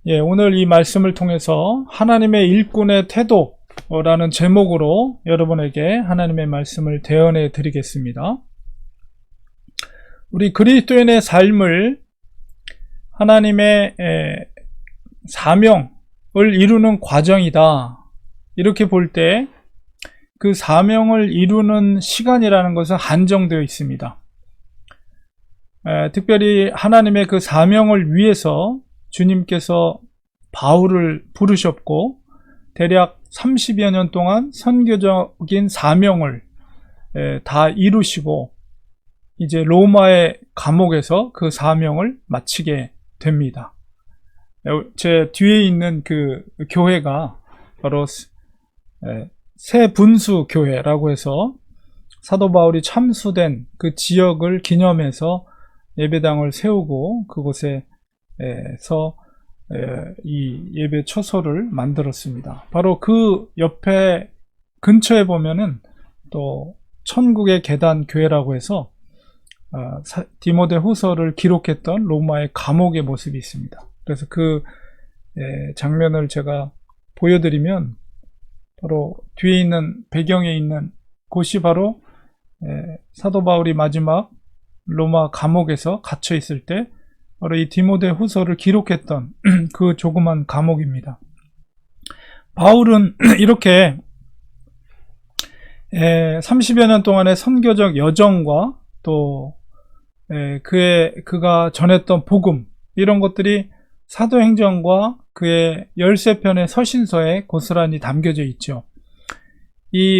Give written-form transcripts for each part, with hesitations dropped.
오늘 이 말씀을 통해서 하나님의 일꾼의 태도라는 제목으로 여러분에게 하나님의 말씀을 대언해 드리겠습니다. 우리 그리스도인의 삶을 하나님의 사명을 이루는 과정이다. 이렇게 볼 때 그 사명을 이루는 시간이라는 것은 한정되어 있습니다. 특별히 하나님의 그 사명을 위해서 주님께서 바울을 부르셨고 대략 30여 년 동안 선교적인 사명을 다 이루시고 이제 로마의 감옥에서 그 사명을 마치게 됩니다. 제 뒤에 있는 그 교회가 바로 새 분수 교회라고 해서 사도 바울이 참수된 그 지역을 기념해서 예배당을 세우고 그곳에서 이 예배 처소를 만들었습니다. 바로 그 옆에 근처에 보면은 또 천국의 계단 교회라고 해서 디모데 후서를 기록했던 로마의 감옥의 모습이 있습니다. 그래서 그 장면을 제가 보여드리면 바로 뒤에 있는 배경에 있는 곳이 바로 사도 바울이 마지막 로마 감옥에서 갇혀 있을 때 바로 이 디모데 후서를 기록했던 그 조그만 감옥입니다. 바울은 이렇게 30여 년 동안의 선교적 여정과 또 그가 전했던 복음 이런 것들이 사도행전과 그의 13편의 서신서에 고스란히 담겨져 있죠.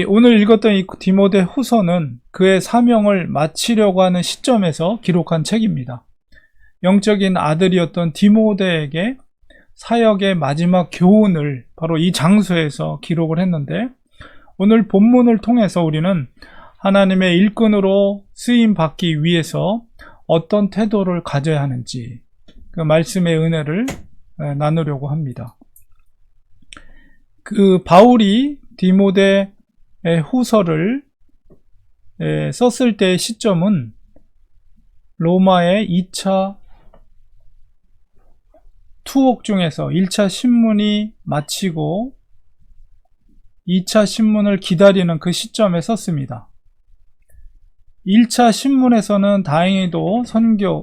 오늘 읽었던 이 디모데 후서는 그의 사명을 마치려고 하는 시점에서 기록한 책입니다. 영적인 아들이었던 디모데에게 사역의 마지막 교훈을 바로 이 장소에서 기록을 했는데 오늘 본문을 통해서 우리는 하나님의 일꾼으로 쓰임 받기 위해서 어떤 태도를 가져야 하는지 그 말씀의 은혜를 나누려고 합니다. 그 바울이 디모데 후서를 썼을 때의 시점은 로마의 2차 투옥 중에서 1차 신문이 마치고 2차 신문을 기다리는 그 시점에 썼습니다. 1차 신문에서는 다행히도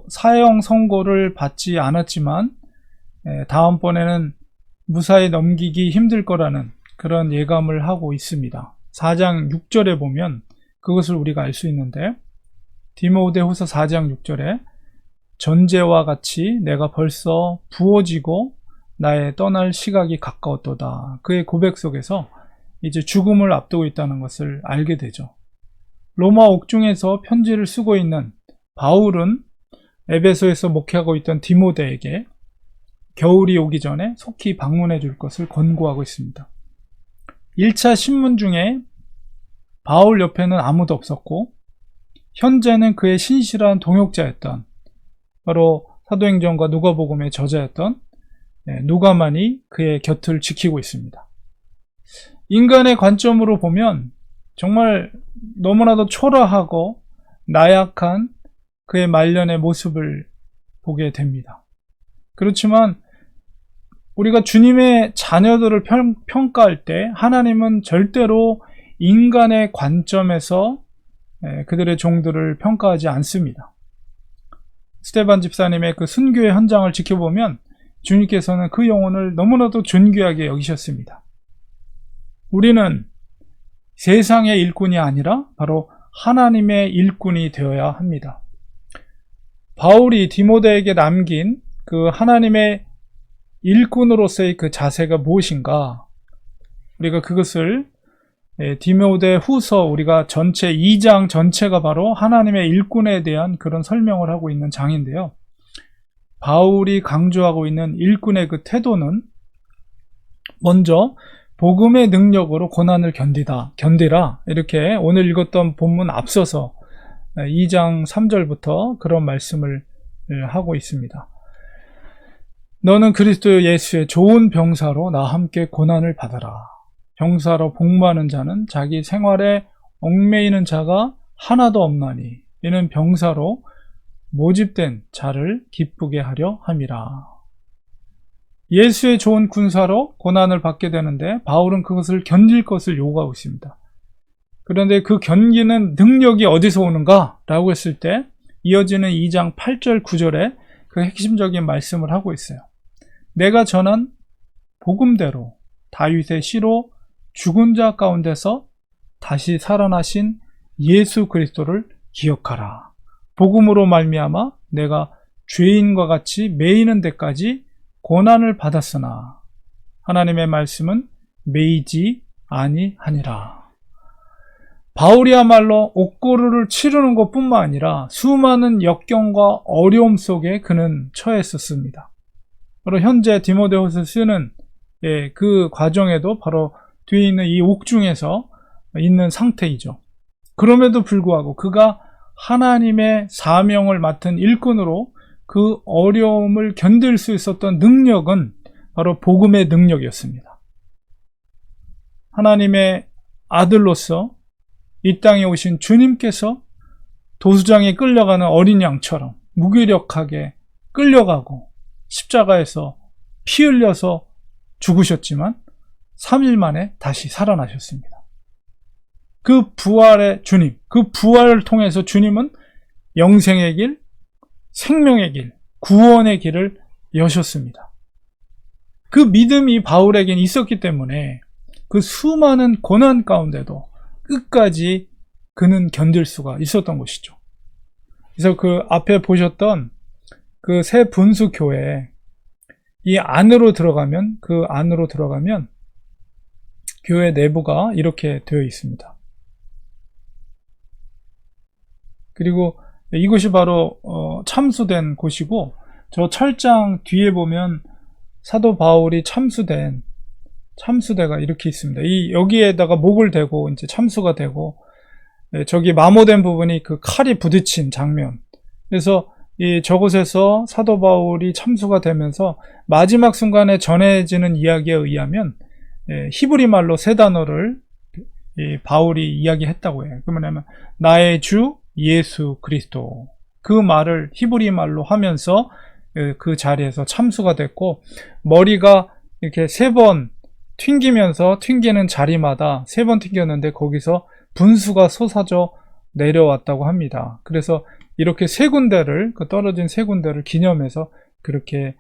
사형 선고를 받지 않았지만 다음번에는 무사히 넘기기 힘들 거라는 그런 예감을 하고 있습니다. 4장 6절에 보면 그것을 우리가 알 수 있는데 디모데 후서 4장 6절에 전제와 같이 내가 벌써 부어지고 나의 떠날 시각이 가까웠도다. 그의 고백 속에서 이제 죽음을 앞두고 있다는 것을 알게 되죠. 로마 옥중에서 편지를 쓰고 있는 바울은 에베소에서 목회하고 있던 디모데에게 겨울이 오기 전에 속히 방문해 줄 것을 권고하고 있습니다. 1차 신문 중에 바울 옆에는 아무도 없었고 현재는 그의 신실한 동역자였던 바로 사도행전과 누가복음의 저자였던 누가만이 그의 곁을 지키고 있습니다. 인간의 관점으로 보면 정말 너무나도 초라하고 나약한 그의 말년의 모습을 보게 됩니다. 그렇지만 우리가 주님의 자녀들을 평가할 때 하나님은 절대로 인간의 관점에서 그들의 종들을 평가하지 않습니다. 스테반 집사님의 그 순교의 현장을 지켜보면 주님께서는 그 영혼을 너무나도 존귀하게 여기셨습니다. 우리는 세상의 일꾼이 아니라 바로 하나님의 일꾼이 되어야 합니다. 바울이 디모데에게 남긴 그 하나님의 일꾼으로서의 그 자세가 무엇인가? 우리가 그것을 디모데 후서 우리가 전체 2장 전체가 바로 하나님의 일꾼에 대한 그런 설명을 하고 있는 장인데요. 바울이 강조하고 있는 일꾼의 그 태도는 먼저 복음의 능력으로 고난을 견디라 이렇게 오늘 읽었던 본문 앞서서 2장 3절부터 그런 말씀을 하고 있습니다. 너는 그리스도 예수의 좋은 병사로 나와 함께 고난을 받아라. 병사로 복무하는 자는 자기 생활에 얽매이는 자가 하나도 없나니 이는 병사로 모집된 자를 기쁘게 하려 함이라. 예수의 좋은 군사로 고난을 받게 되는데 바울은 그것을 견딜 것을 요구하고 있습니다. 그런데 그 견디는 능력이 어디서 오는가? 라고 했을 때 이어지는 2장 8절 9절에 그 핵심적인 말씀을 하고 있어요. 내가 전한 복음대로 다윗의 씨로 죽은 자 가운데서 다시 살아나신 예수 그리스도를 기억하라. 복음으로 말미암아 내가 죄인과 같이 매이는 데까지 고난을 받았으나 하나님의 말씀은 매이지 아니하니라. 바울이야말로 옥고르를 치르는 것뿐만 아니라 수많은 역경과 어려움 속에 그는 처했었습니다. 바로 현재 디모데후서 쓰는 그 과정에도 바로 뒤에 있는 이 옥중에서 있는 상태이죠. 그럼에도 불구하고 그가 하나님의 사명을 맡은 일꾼으로 그 어려움을 견딜 수 있었던 능력은 바로 복음의 능력이었습니다. 하나님의 아들로서 이 땅에 오신 주님께서 도수장에 끌려가는 어린 양처럼 무기력하게 끌려가고 십자가에서 피 흘려서 죽으셨지만 3일 만에 다시 살아나셨습니다. 그 부활의 주님, 그 부활을 통해서 주님은 영생의 길, 생명의 길, 구원의 길을 여셨습니다. 그 믿음이 바울에겐 있었기 때문에 그 수많은 고난 가운데도 끝까지 그는 견딜 수가 있었던 것이죠. 그래서 그 앞에 보셨던 그 새 분수 교회, 이 안으로 들어가면 교회 내부가 이렇게 되어 있습니다. 그리고 이곳이 바로 참수된 곳이고, 저 철장 뒤에 보면 사도 바울이 참수대가 이렇게 있습니다. 여기에다가 목을 대고 이제 참수가 되고, 저기 마모된 부분이 그 칼이 부딪힌 장면. 그래서 저곳에서 사도 바울이 참수가 되면서 마지막 순간에 전해지는 이야기에 의하면 히브리 말로 세 단어를 바울이 이야기했다고 해요. 그 뭐냐면 나의 주 예수 그리스도, 그 말을 히브리 말로 하면서 그 자리에서 참수가 됐고, 머리가 이렇게 3번 튕기면서 튕기는 자리마다 3번 튕겼는데 거기서 분수가 솟아져 내려왔다고 합니다. 그래서 이렇게 3군데를, 그 떨어진 3군데를 기념해서 그렇게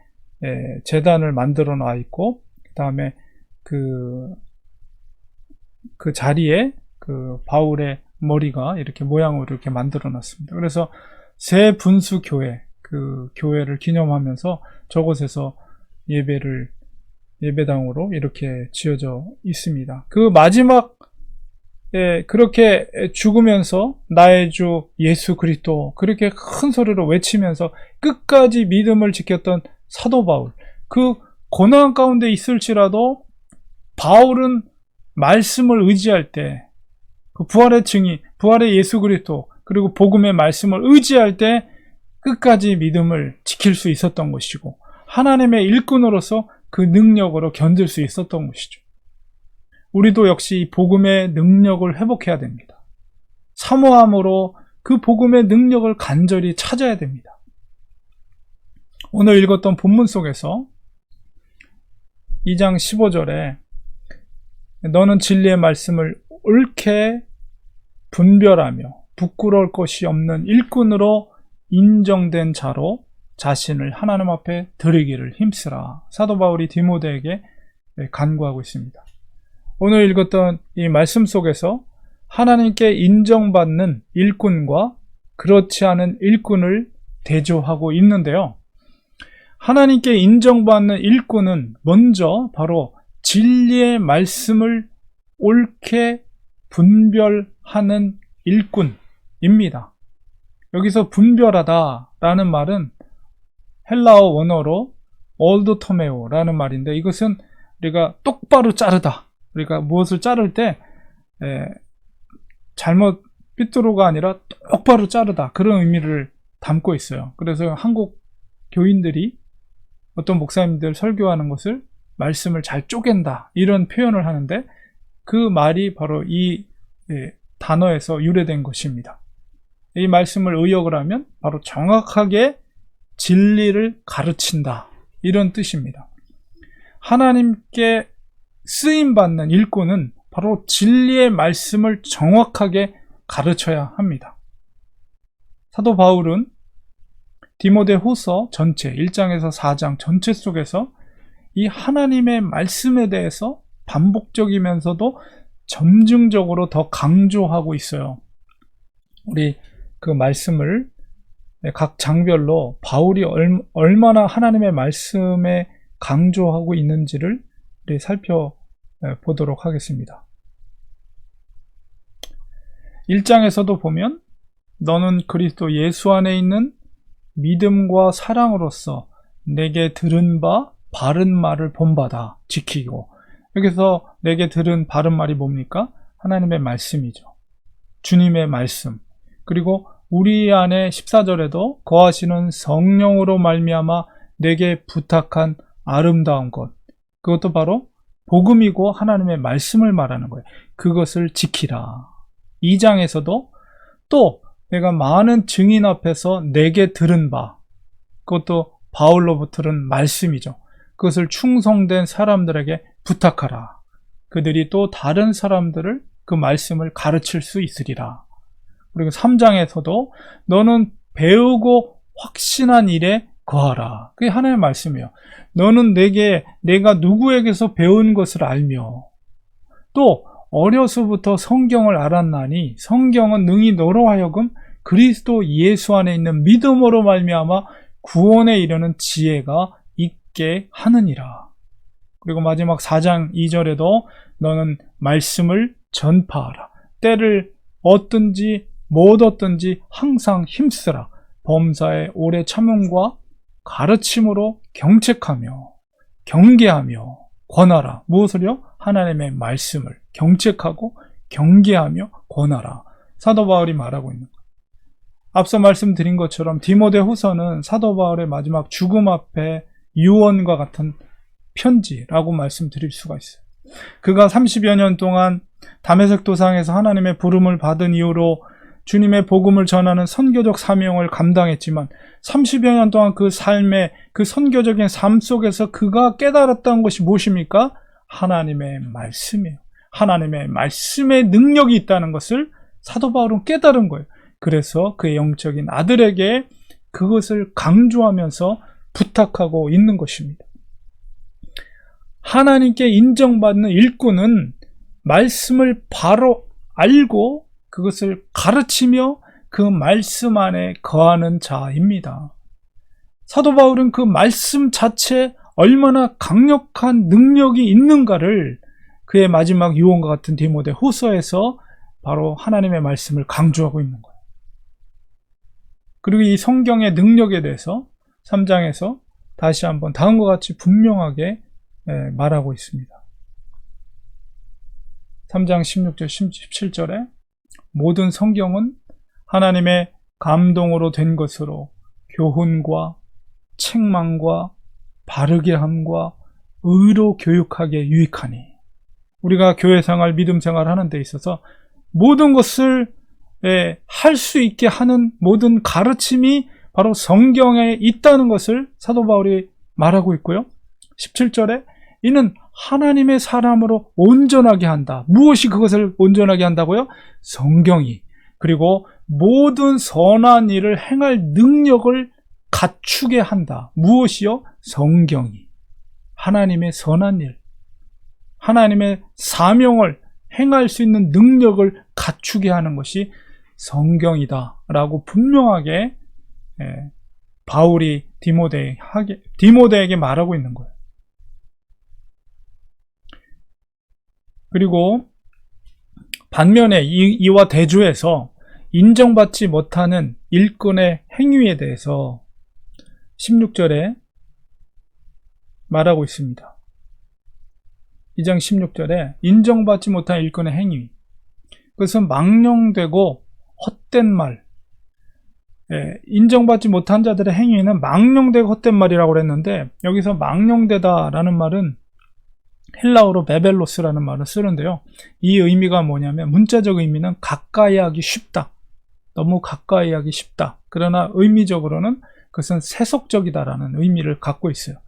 제단을 만들어 놔 있고, 그 다음에 그 자리에 그 바울의 머리가 이렇게 모양으로 이렇게 만들어 놨습니다. 그래서 새 분수 교회, 그 교회를 기념하면서 저곳에서 예배당으로 이렇게 지어져 있습니다. 그 마지막 그렇게 죽으면서 나의 주 예수 그리스도, 그렇게 큰 소리로 외치면서 끝까지 믿음을 지켰던 사도 바울, 그 고난 가운데 있을지라도 바울은 말씀을 의지할 때, 그 부활의 증인, 부활의 예수 그리스도, 그리고 복음의 말씀을 의지할 때 끝까지 믿음을 지킬 수 있었던 것이고, 하나님의 일꾼으로서 그 능력으로 견딜 수 있었던 것이죠. 우리도 역시 복음의 능력을 회복해야 됩니다. 사모함으로 그 복음의 능력을 간절히 찾아야 됩니다. 오늘 읽었던 본문 속에서 2장 15절에 너는 진리의 말씀을 옳게 분별하며 부끄러울 것이 없는 일꾼으로 인정된 자로 자신을 하나님 앞에 드리기를 힘쓰라. 사도 바울이 디모데에게 간구하고 있습니다. 오늘 읽었던 이 말씀 속에서 하나님께 인정받는 일꾼과 그렇지 않은 일꾼을 대조하고 있는데요. 하나님께 인정받는 일꾼은 먼저 바로 진리의 말씀을 옳게 분별하는 일꾼입니다. 여기서 분별하다라는 말은 헬라어 원어로 올드토메오라는 말인데, 이것은 우리가 똑바로 자르다, 우리가 무엇을 자를 때 잘못 삐뚤어가 아니라 똑바로 자르다, 그런 의미를 담고 있어요. 그래서 한국 교인들이 어떤 목사님들 설교하는 것을 말씀을 잘 쪼갠다, 이런 표현을 하는데 그 말이 바로 이 단어에서 유래된 것입니다. 이 말씀을 의역을 하면 바로 정확하게 진리를 가르친다, 이런 뜻입니다. 하나님께 쓰임받는 일꾼은 바로 진리의 말씀을 정확하게 가르쳐야 합니다. 사도 바울은 디모데 후서 전체 1장에서 4장 전체 속에서 이 하나님의 말씀에 대해서 반복적이면서도 점증적으로 더 강조하고 있어요. 우리 그 말씀을 각 장별로 바울이 얼마나 하나님의 말씀에 강조하고 있는지를 우리 살펴보도록 하겠습니다. 1장에서도 보면 너는 그리스도 예수 안에 있는 믿음과 사랑으로서 내게 들은 바 바른 말을 본받아 지키고, 여기서 내게 들은 바른 말이 뭡니까? 하나님의 말씀이죠. 주님의 말씀. 그리고 우리 안에 14절에도 거하시는 성령으로 말미암아 내게 부탁한 아름다운 것, 그것도 바로 복음이고 하나님의 말씀을 말하는 거예요. 그것을 지키라. 2장에서도 또 내가 많은 증인 앞에서 내게 들은 바, 그것도 바울로부터 들은 말씀이죠. 그것을 충성된 사람들에게 부탁하라. 그들이 또 다른 사람들을 그 말씀을 가르칠 수 있으리라. 그리고 3장에서도 너는 배우고 확신한 일에 거하라. 그게 하나님의 말씀이에요. 너는 내가 누구에게서 배운 것을 알며 또 어려서부터 성경을 알았나니 성경은 능히 너로 하여금 그리스도 예수 안에 있는 믿음으로 말미암아 구원에 이르는 지혜가 있게 하느니라. 그리고 마지막 4장 2절에도 너는 말씀을 전파하라. 때를 얻든지 못 얻든지 항상 힘쓰라. 범사의 오래 참음과 가르침으로 경책하며 경계하며 권하라. 무엇을요? 하나님의 말씀을 경책하고 경계하며 권하라. 사도 바울이 말하고 있는 거예요. 앞서 말씀드린 것처럼 디모데 후서는 사도 바울의 마지막 죽음 앞에 유언과 같은 편지라고 말씀드릴 수가 있어요. 그가 30여 년 동안 다메섹 도상에서 하나님의 부름을 받은 이후로 주님의 복음을 전하는 선교적 사명을 감당했지만 30여 년 동안 그 삶의 그 선교적인 삶 속에서 그가 깨달았던 것이 무엇입니까? 하나님의 말씀이에요. 하나님의 말씀의 능력이 있다는 것을 사도 바울은 깨달은 거예요. 그래서 그의 영적인 아들에게 그것을 강조하면서 부탁하고 있는 것입니다. 하나님께 인정받는 일꾼은 말씀을 바로 알고 그것을 가르치며 그 말씀 안에 거하는 자입니다. 사도 바울은 그 말씀 자체에 얼마나 강력한 능력이 있는가를 그의 마지막 유언과 같은 디모데 후서에서 바로 하나님의 말씀을 강조하고 있는 거예요. 그리고 이 성경의 능력에 대해서 3장에서 다시 한번 다음과 같이 분명하게 말하고 있습니다. 3장 16절 17절에 모든 성경은 하나님의 감동으로 된 것으로 교훈과 책망과 바르게 함과 의로 교육하게 유익하니, 우리가 교회 생활, 믿음 생활 하는 데 있어서 모든 것을 할 수 있게 하는 모든 가르침이 바로 성경에 있다는 것을 사도 바울이 말하고 있고요. 17절에 이는 하나님의 사람으로 온전하게 한다. 무엇이 그것을 온전하게 한다고요? 성경이. 그리고 모든 선한 일을 행할 능력을 갖추게 한다. 무엇이요? 성경이. 하나님의 선한 일, 하나님의 사명을 행할 수 있는 능력을 갖추게 하는 것이 성경이다 라고 분명하게 바울이 디모데에게 말하고 있는 거예요. 그리고 반면에 이와 대조해서 인정받지 못하는 일꾼의 행위에 대해서 16절에 말하고 있습니다. 2장 16절에 인정받지 못한 일꾼의 행위, 그것은 망령되고 헛된 말, 인정받지 못한 자들의 행위는 망령되고 헛된 말이라고 그랬는데, 여기서 망령되다라는 말은 헬라어로 베벨로스라는 말을 쓰는데요. 이 의미가 뭐냐면 문자적 의미는 가까이 하기 쉽다, 너무 가까이 하기 쉽다. 그러나 의미적으로는 그것은 세속적이다라는 의미를 갖고 있어요.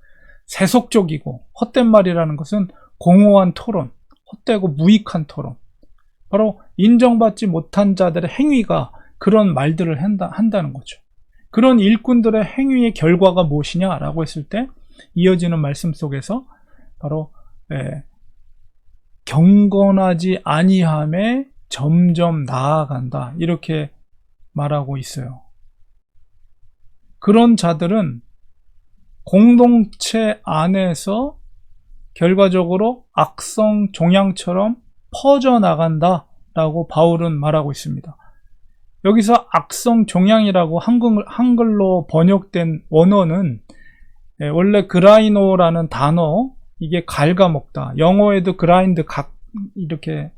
세속적이고 헛된 말이라는 것은 공허한 토론, 헛되고 무익한 토론, 바로 인정받지 못한 자들의 행위가 그런 말들을 한다는 거죠. 그런 일꾼들의 행위의 결과가 무엇이냐라고 했을 때 이어지는 말씀 속에서 바로 경건하지 아니함에 점점 나아간다, 이렇게 말하고 있어요. 그런 자들은 공동체 안에서 결과적으로 악성 종양처럼 퍼져나간다 라고 바울은 말하고 있습니다. 여기서 악성 종양이라고 한글로 번역된 원어는 원래 그라이노라는 단어, 이게 갉아먹다, 영어에도 그라인드, 이렇게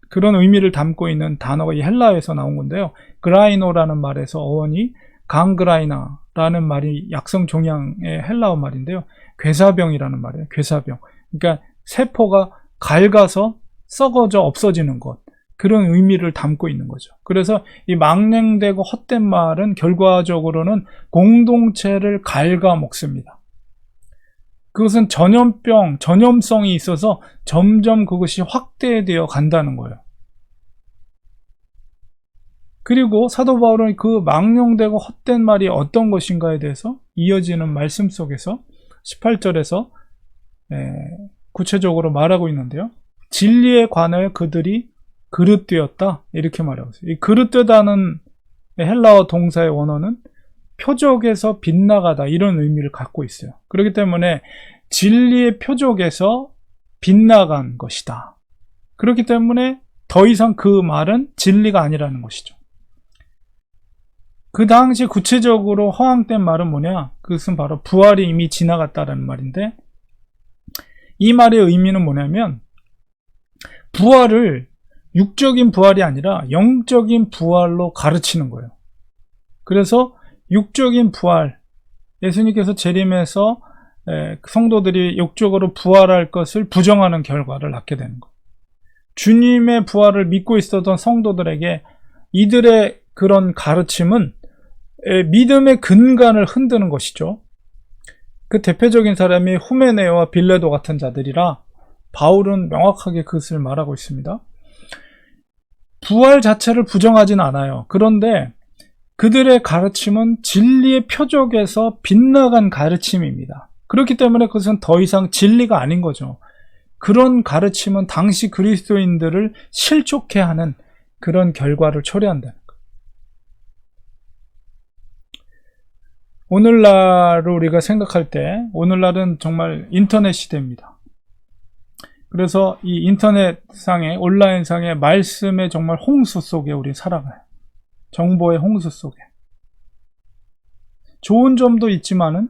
그런 의미를 담고 있는 단어가 이 헬라어에서 나온 건데요. 그라이노라는 말에서 어원이 강그라이나라는 말이 약성 종양의 헬라어 말인데요. 괴사병이라는 말이에요. 괴사병. 그러니까 세포가 갉아서 썩어져 없어지는 것, 그런 의미를 담고 있는 거죠. 그래서 이 망령되고 헛된 말은 결과적으로는 공동체를 갉아먹습니다. 그것은 전염병, 전염성이 있어서 점점 그것이 확대되어 간다는 거예요. 그리고 사도 바울은 그 망령되고 헛된 말이 어떤 것인가에 대해서 이어지는 말씀 속에서 18절에서 구체적으로 말하고 있는데요. 진리에 관하여 그들이 그릇되었다, 이렇게 말하고 있어요. 이 그릇되다는 헬라어 동사의 원어는 표적에서 빗나가다, 이런 의미를 갖고 있어요. 그렇기 때문에 진리의 표적에서 빗나간 것이다. 그렇기 때문에 더 이상 그 말은 진리가 아니라는 것이죠. 그 당시 구체적으로 허황된 말은 뭐냐? 그것은 바로 부활이 이미 지나갔다라는 말인데, 이 말의 의미는 뭐냐면 부활을 육적인 부활이 아니라 영적인 부활로 가르치는 거예요. 그래서 육적인 부활, 예수님께서 재림해서 성도들이 육적으로 부활할 것을 부정하는 결과를 낳게 되는 거예요. 주님의 부활을 믿고 있었던 성도들에게 이들의 그런 가르침은 믿음의 근간을 흔드는 것이죠. 그 대표적인 사람이 후메네오와 빌레도 같은 자들이라 바울은 명확하게 그것을 말하고 있습니다. 부활 자체를 부정하진 않아요. 그런데 그들의 가르침은 진리의 표적에서 빗나간 가르침입니다. 그렇기 때문에 그것은 더 이상 진리가 아닌 거죠. 그런 가르침은 당시 그리스도인들을 실족해 하는 그런 결과를 초래한다는 거예요. 오늘날을 우리가 생각할 때, 오늘날은 정말 인터넷 시대입니다. 그래서 이 인터넷상의, 온라인상의 말씀의 정말 홍수 속에 우리 살아가요. 정보의 홍수 속에. 좋은 점도 있지만은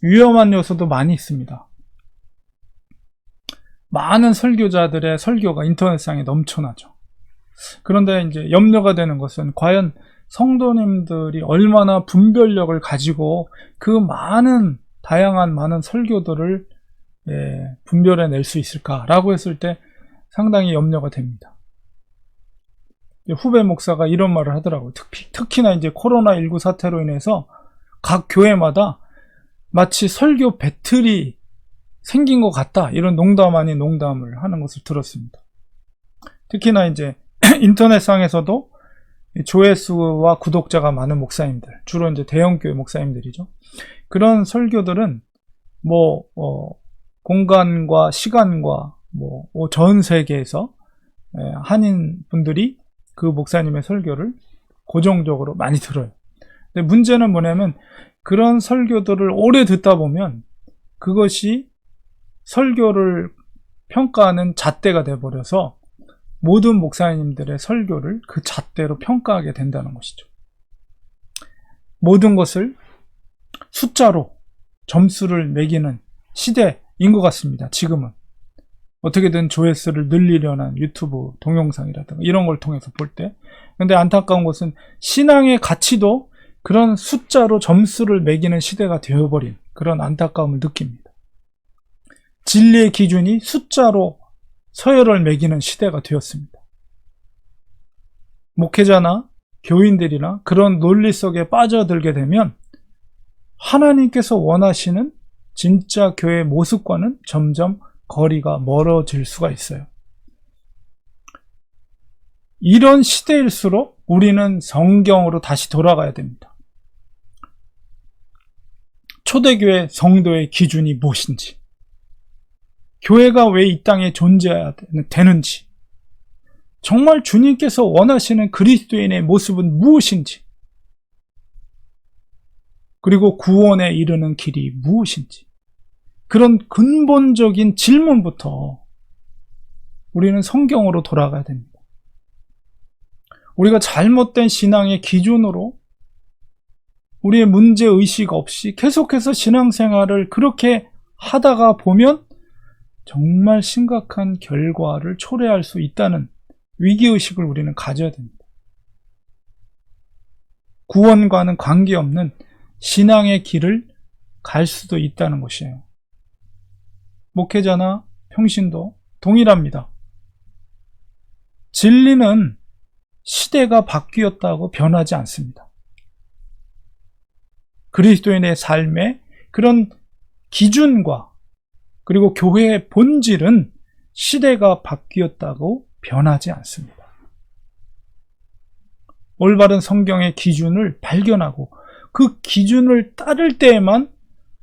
위험한 요소도 많이 있습니다. 많은 설교자들의 설교가 인터넷상에 넘쳐나죠. 그런데 이제 염려가 되는 것은 과연 성도님들이 얼마나 분별력을 가지고 그 다양한 많은 설교들을 분별해낼 수 있을까라고 했을 때 상당히 염려가 됩니다. 후배 목사가 이런 말을 하더라고요. 특히나 이제 코로나19 사태로 인해서 각 교회마다 마치 설교 배틀이 생긴 것 같다, 이런 농담 아닌 농담을 하는 것을 들었습니다. 특히나 이제 인터넷상에서도 조회수와 구독자가 많은 목사님들, 주로 이제 대형교회 목사님들이죠. 그런 설교들은 공간과 시간과 전 세계에서 한인 분들이 그 목사님의 설교를 고정적으로 많이 들어요. 근데 문제는 뭐냐면 그런 설교들을 오래 듣다 보면 그것이 설교를 평가하는 잣대가 돼버려서 모든 목사님들의 설교를 그 잣대로 평가하게 된다는 것이죠. 모든 것을 숫자로 점수를 매기는 시대인 것 같습니다. 지금은 어떻게든 조회수를 늘리려는 유튜브 동영상이라든가 이런 걸 통해서 볼 때, 근데 안타까운 것은 신앙의 가치도 그런 숫자로 점수를 매기는 시대가 되어버린 그런 안타까움을 느낍니다. 진리의 기준이 숫자로 서열을 매기는 시대가 되었습니다. 목회자나 교인들이나 그런 논리 속에 빠져들게 되면 하나님께서 원하시는 진짜 교회의 모습과는 점점 거리가 멀어질 수가 있어요. 이런 시대일수록 우리는 성경으로 다시 돌아가야 됩니다. 초대교회 성도의 기준이 무엇인지, 교회가 왜 이 땅에 존재해야 되는지, 정말 주님께서 원하시는 그리스도인의 모습은 무엇인지, 그리고 구원에 이르는 길이 무엇인지, 그런 근본적인 질문부터 우리는 성경으로 돌아가야 됩니다. 우리가 잘못된 신앙의 기준으로 우리의 문제의식 없이 계속해서 신앙생활을 그렇게 하다가 보면 정말 심각한 결과를 초래할 수 있다는 위기의식을 우리는 가져야 됩니다. 구원과는 관계없는 신앙의 길을 갈 수도 있다는 것이에요. 목회자나 평신도 동일합니다. 진리는 시대가 바뀌었다고 변하지 않습니다. 그리스도인의 삶의 그런 기준과 그리고 교회의 본질은 시대가 바뀌었다고 변하지 않습니다. 올바른 성경의 기준을 발견하고 그 기준을 따를 때에만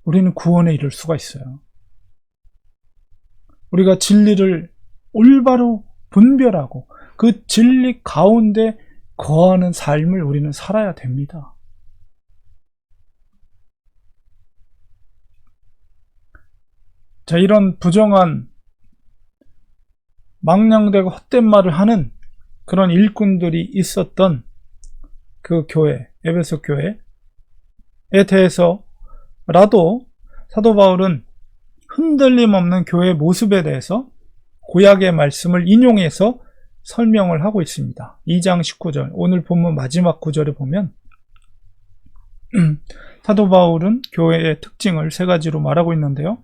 우리는 구원에 이를 수가 있어요. 우리가 진리를 올바로 분별하고 그 진리 가운데 거하는 삶을 우리는 살아야 됩니다. 자, 이런 부정한 망령되고 헛된 말을 하는 그런 일꾼들이 있었던 그 교회, 에베소 교회에 대해서라도 사도 바울은 흔들림 없는 교회의 모습에 대해서 구약의 말씀을 인용해서 설명을 하고 있습니다. 2장 19절, 오늘 본문 마지막 구절에 보면 사도 바울은 교회의 특징을 세 가지로 말하고 있는데요.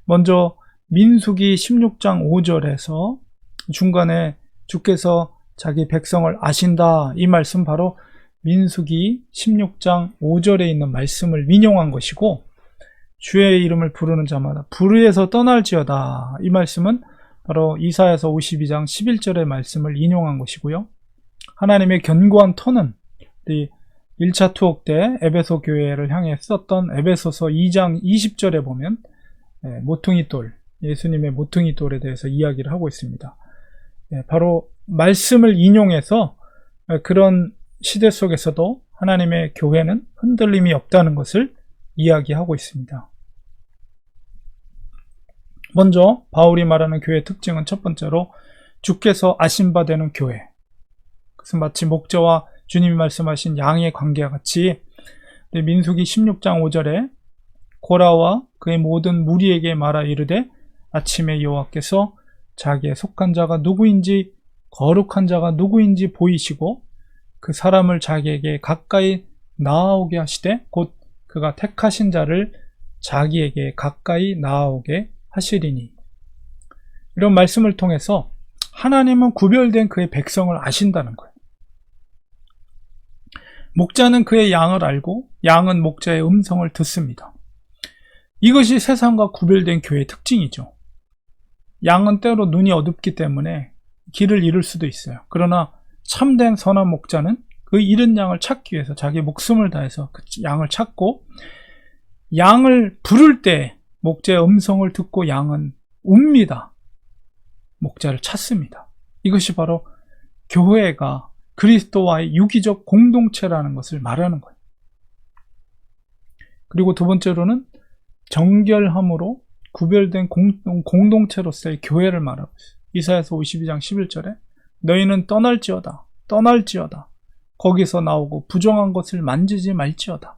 먼저 민수기 16장 5절에서 중간에 주께서 자기 백성을 아신다, 이 말씀 바로 민수기 16장 5절에 있는 말씀을 인용한 것이고, 주의 이름을 부르는 자마다 불의에서 떠날지어다, 이 말씀은 바로 이사야서 52장 11절의 말씀을 인용한 것이고요. 하나님의 견고한 터는 1차 투옥 때 에베소 교회를 향해 썼던 에베소서 2장 20절에 보면 모퉁이 돌, 예수님의 모퉁이 돌에 대해서 이야기를 하고 있습니다. 바로 말씀을 인용해서 그런 시대 속에서도 하나님의 교회는 흔들림이 없다는 것을 이야기하고 있습니다. 먼저 바울이 말하는 교회의 특징은 첫 번째로 주께서 아신 바 되는 교회. 그것은 마치 목자와 주님이 말씀하신 양의 관계와 같이 민수기 16장 5절에 고라와 그의 모든 무리에게 말하 이르되 아침에 여호와께서 자기의 속한 자가 누구인지 거룩한 자가 누구인지 보이시고 그 사람을 자기에게 가까이 나아오게 하시되 곧 그가 택하신 자를 자기에게 가까이 나아오게 하시리니. 이런 말씀을 통해서 하나님은 구별된 그의 백성을 아신다는 거예요. 목자는 그의 양을 알고 양은 목자의 음성을 듣습니다. 이것이 세상과 구별된 교회의 특징이죠. 양은 때로 눈이 어둡기 때문에 길을 잃을 수도 있어요. 그러나 참된 선한 목자는 그 잃은 양을 찾기 위해서 자기 목숨을 다해서 그 양을 찾고, 양을 부를 때 목자의 음성을 듣고 양은 웁니다. 목자를 찾습니다. 이것이 바로 교회가 그리스도와의 유기적 공동체라는 것을 말하는 거예요. 그리고 두 번째로는 정결함으로 구별된 공동체로서의 교회를 말하고 있어요. 이사야서 52장 11절에 너희는 떠날지어다 거기서 나오고 부정한 것을 만지지 말지어다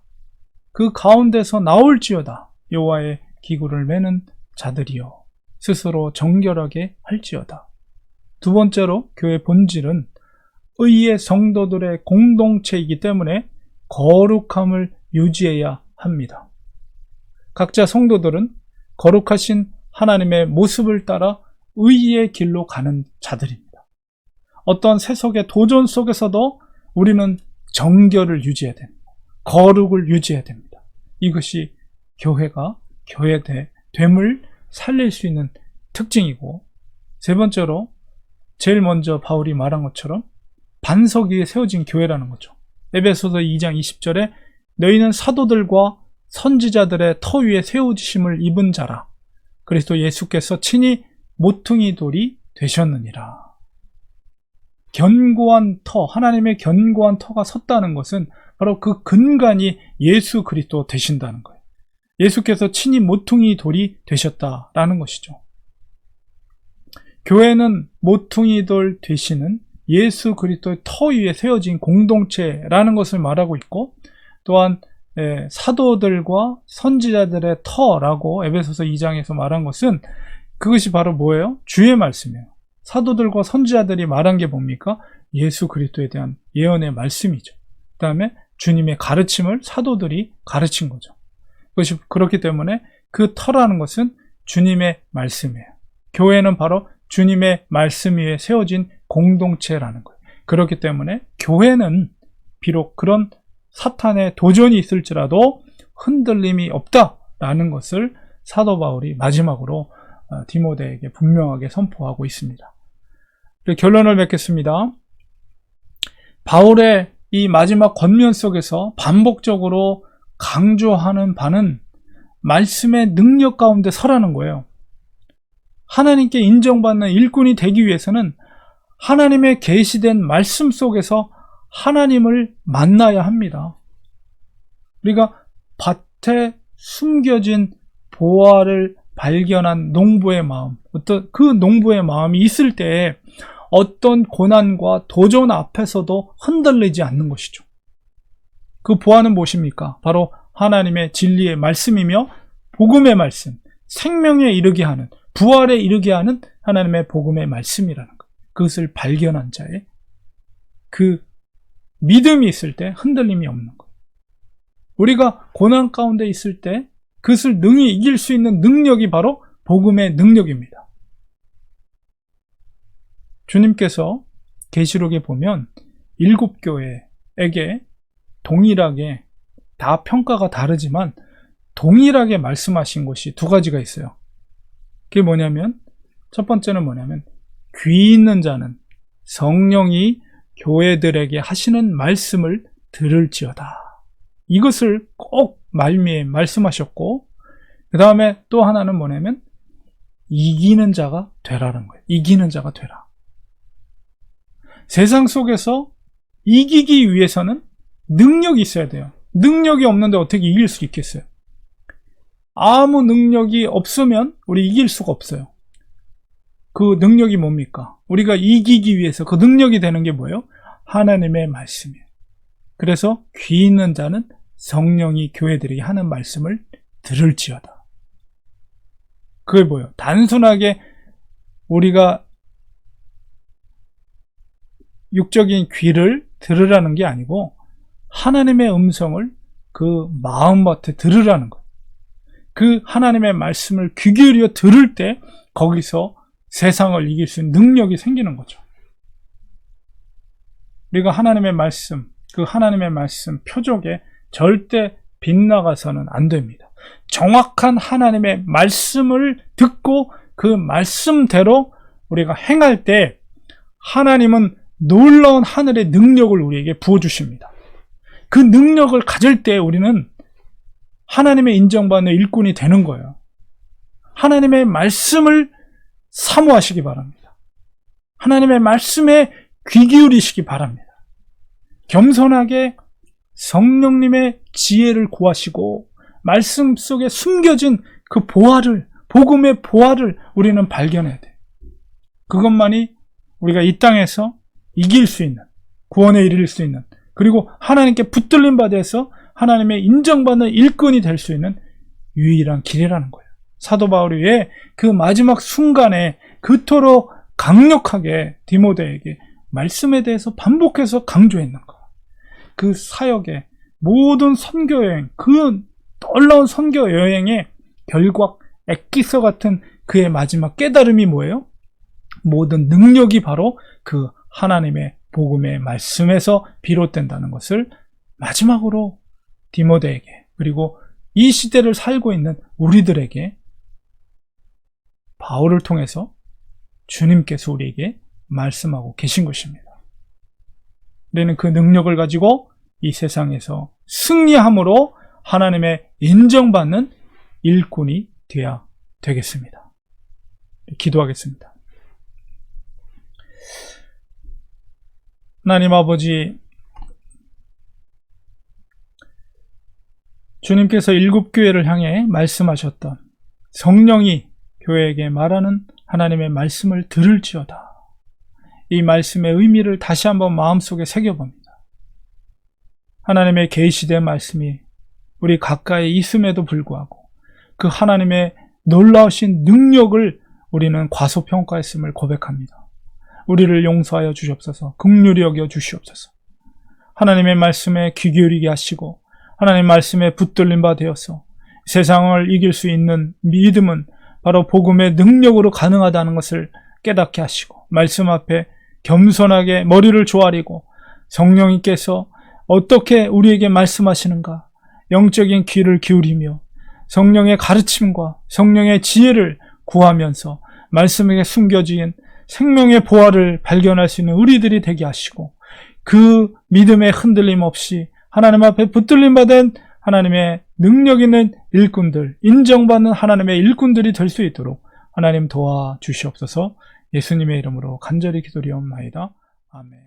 그 가운데서 나올지어다 여호와의 기구를 매는 자들이여 스스로 정결하게 할지어다. 두 번째로 교회의 본질은 의의 성도들의 공동체이기 때문에 거룩함을 유지해야 합니다. 각자 성도들은 거룩하신 하나님의 모습을 따라 의의 길로 가는 자들입니다. 어떤 세속의 도전 속에서도 우리는 정결을 유지해야 됩니다. 거룩을 유지해야 됩니다. 이것이 교회가 교회됨을 살릴 수 있는 특징이고, 세 번째로 제일 먼저 바울이 말한 것처럼 반석 위에 세워진 교회라는 거죠. 에베소서 2장 20절에 너희는 사도들과 선지자들의 터 위에 세우심을 입은 자라. 그리스도 예수께서 친히 모퉁이 돌이 되셨느니라. 견고한 터, 하나님의 견고한 터가 섰다는 것은 바로 그 근간이 예수 그리스도 되신다는 거예요. 예수께서 친히 모퉁이 돌이 되셨다라는 것이죠. 교회는 모퉁이 돌 되시는 예수 그리스도의 터 위에 세워진 공동체라는 것을 말하고 있고, 또한 사도들과 선지자들의 터라고 에베소서 2장에서 말한 것은 그것이 바로 뭐예요? 주의 말씀이에요. 사도들과 선지자들이 말한 게 뭡니까? 예수 그리스도에 대한 예언의 말씀이죠. 그 다음에 주님의 가르침을 사도들이 가르친 거죠. 그것이 그렇기 때문에 그 터라는 것은 주님의 말씀이에요. 교회는 바로 주님의 말씀 위에 세워진 공동체라는 거예요. 그렇기 때문에 교회는 비록 그런 사탄의 도전이 있을지라도 흔들림이 없다라는 것을 사도 바울이 마지막으로 디모데에게 분명하게 선포하고 있습니다. 결론을 맺겠습니다. 바울의 이 마지막 권면 속에서 반복적으로 강조하는 바는 말씀의 능력 가운데 서라는 거예요. 하나님께 인정받는 일꾼이 되기 위해서는 하나님의 계시된 말씀 속에서 하나님을 만나야 합니다. 우리가 밭에 숨겨진 보화를 발견한 농부의 마음, 어떤 그 농부의 마음이 있을 때 어떤 고난과 도전 앞에서도 흔들리지 않는 것이죠. 그 보화는 무엇입니까? 바로 하나님의 진리의 말씀이며 복음의 말씀, 생명에 이르게 하는, 부활에 이르게 하는 하나님의 복음의 말씀이라는 것. 그것을 발견한 자의 그 믿음이 있을 때 흔들림이 없는 것. 우리가 고난 가운데 있을 때 그것을 능히 이길 수 있는 능력이 바로 복음의 능력입니다. 주님께서 계시록에 보면 7교회에게 동일하게 다 평가가 다르지만 동일하게 말씀하신 것이 두 가지가 있어요. 그게 뭐냐면, 첫 번째는 뭐냐면 귀 있는 자는 성령이 교회들에게 하시는 말씀을 들을지어다. 이것을 꼭 말미에 말씀하셨고, 그 다음에 또 하나는 뭐냐면 이기는 자가 되라는 거예요. 이기는 자가 되라. 세상 속에서 이기기 위해서는 능력이 있어야 돼요. 능력이 없는데 어떻게 이길 수 있겠어요? 아무 능력이 없으면 우리 이길 수가 없어요. 그 능력이 뭡니까? 우리가 이기기 위해서 그 능력이 되는 게 뭐예요? 하나님의 말씀이에요. 그래서 귀 있는 자는 성령이 교회들에게 하는 말씀을 들을지어다. 그게 뭐예요? 단순하게 우리가 육적인 귀를 들으라는 게 아니고 하나님의 음성을 그 마음밭에 들으라는 거예요. 그 하나님의 말씀을 귀 기울여 들을 때 거기서 세상을 이길 수 있는 능력이 생기는 거죠. 우리가 하나님의 말씀, 그 하나님의 말씀 표적에 절대 빗나가서는 안 됩니다. 정확한 하나님의 말씀을 듣고 그 말씀대로 우리가 행할 때 하나님은 놀라운 하늘의 능력을 우리에게 부어주십니다. 그 능력을 가질 때 우리는 하나님의 인정받는 일꾼이 되는 거예요. 하나님의 말씀을 사모하시기 바랍니다. 하나님의 말씀에 귀 기울이시기 바랍니다. 겸손하게 성령님의 지혜를 구하시고 말씀 속에 숨겨진 그 보화를, 복음의 보화를 우리는 발견해야 돼요. 그것만이 우리가 이 땅에서 이길 수 있는, 구원에 이를 수 있는, 그리고 하나님께 붙들림 받아서 하나님의 인정받는 일꾼이 될 수 있는 유일한 길이라는 거예요. 사도 바울이 왜 그 마지막 순간에 그토록 강력하게 디모데에게 말씀에 대해서 반복해서 강조했는가? 그 사역의 모든 선교 여행, 그 놀라운 선교 여행의 결과 엑기서 같은 그의 마지막 깨달음이 뭐예요? 모든 능력이 바로 그 하나님의 복음의 말씀에서 비롯된다는 것을 마지막으로 디모데에게, 그리고 이 시대를 살고 있는 우리들에게 바울을 통해서 주님께서 우리에게 말씀하고 계신 것입니다. 우리는 그 능력을 가지고 이 세상에서 승리함으로 하나님의 인정받는 일꾼이 되어야 되겠습니다. 기도하겠습니다. 하나님 아버지, 주님께서 일곱 교회를 향해 말씀하셨던 성령이 교회에게 말하는 하나님의 말씀을 들을지어다. 이 말씀의 의미를 다시 한번 마음속에 새겨봅니다. 하나님의 계시된 말씀이 우리 가까이 있음에도 불구하고 그 하나님의 놀라우신 능력을 우리는 과소평가했음을 고백합니다. 우리를 용서하여 주시옵소서. 긍휼히 여겨 주시옵소서. 하나님의 말씀에 귀 기울이게 하시고 하나님의 말씀에 붙들림 바 되어서 세상을 이길 수 있는 믿음은 바로 복음의 능력으로 가능하다는 것을 깨닫게 하시고 말씀 앞에 겸손하게 머리를 조아리고 성령님께서 어떻게 우리에게 말씀하시는가 영적인 귀를 기울이며 성령의 가르침과 성령의 지혜를 구하면서 말씀에 숨겨진 생명의 보화를 발견할 수 있는 우리들이 되게 하시고 그 믿음에 흔들림 없이 하나님 앞에 붙들림 받은 하나님의 능력 있는 일꾼들, 인정받는 하나님의 일꾼들이 될 수 있도록 하나님 도와주시옵소서. 예수님의 이름으로 간절히 기도리옵나이다. 아멘.